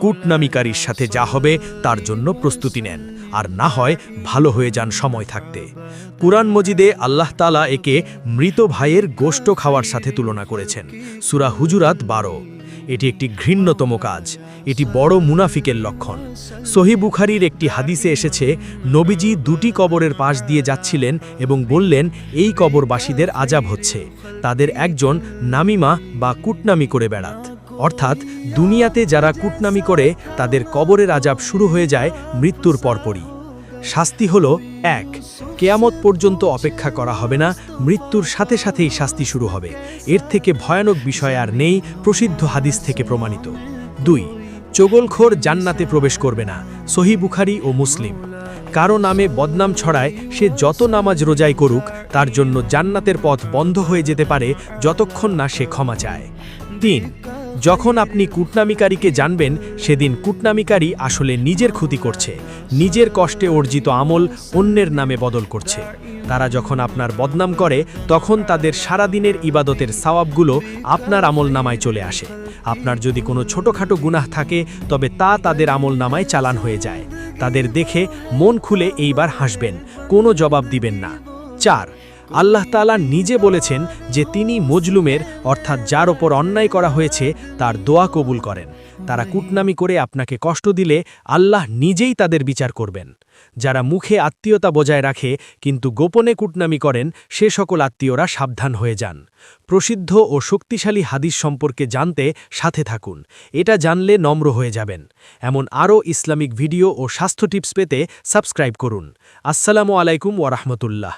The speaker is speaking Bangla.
কূটনামিকারীর সাথে যা হবে তার জন্য প্রস্তুতি নেন, আর না হয় ভালো হয়ে যান সময় থাকতে। কুরআন মজিদে আল্লাহ তাআলা একে মৃত ভাইয়ের গোশত খাওয়ার সাথে তুলনা করেছেন। সূরা হুজুরাত 12। এটি একটি ঘৃণ্যতম কাজ, এটি বড় মুনাফিকের লক্ষণ। সহিহ বুখারীর একটি হাদিসে এসেছে, নবীজি দুটি কবরের পাশ দিয়ে যাচ্ছিলেন এবং বললেন, এই কবরবাসীদের আযাব হচ্ছে, তাদের একজন নামিমা বা কূটনামি করে বেড়াত। অর্থাৎ দুনিয়াতে যারা কূটনামি করে তাদের কবরের আযাব শুরু হয়ে যায় মৃত্যুর পরপরই। শাস্তি হলো ১, কেয়ামত পর্যন্ত অপেক্ষা করা হবে না, মৃত্যুর সাথে সাথেই শাস্তি শুরু হবে। এর থেকে ভয়ানক বিষয় আর নেই, প্রসিদ্ধ হাদিস থেকে প্রমাণিত। ২, চগলখোর জান্নাতে প্রবেশ করবে না, সহিহ বুখারী ও মুসলিম। কারো নামে বদনাম ছড়ায়, সে যত নামাজ রোজাই করুক তার জন্য জান্নাতের পথ বন্ধ হয়ে যেতে পারে যতক্ষণ না সে ক্ষমা চায়। ৩, যখন আপনি কূটনামিকারীকে জানবেন সেদিন কূটনামিকারী আসলে নিজের ক্ষতি করছে, নিজের কষ্টে অর্জিত আমল অন্যের নামে বদল করছে। তারা যখন আপনার বদনাম করে তখন তাদের সারাদিনের ইবাদতের সওয়াবগুলো আপনার আমল নামায় চলে আসে। আপনার যদি কোনো ছোটোখাটো গুনাহ থাকে তবে তা তাদের আমল নামায় চালান হয়ে যায়। তাদের দেখে মন খুলে এইবার হাসবেন, কোনো জবাব দিবেন না। ৪, আল্লাহ তাআলা নিজে বলেছেন যে তিনি মজলুমের অর্থাৎ যার ওপর অন্যায় করা হয়েছে তার দোয়া কবুল করেন। তারা কূটনামি করে আপনাকে কষ্ট দিলে আল্লাহ নিজেই তাদের বিচার করবেন। যারা মুখে আত্মীয়তা বজায় রাখে কিন্তু গোপনে কূটনামি করেন সে সকল আত্মীয়রা সাবধান হয়ে যান। প্রসিদ্ধ ও শক্তিশালী হাদিস সম্পর্কে জানতে সাথে থাকুন, এটা জানলে নম্র হয়ে যাবেন। এমন আরও ইসলামিক ভিডিও ও স্বাস্থ্য টিপস পেতে সাবস্ক্রাইব করুন। আসসালামু আলাইকুম ওয়া রাহমাতুল্লাহ।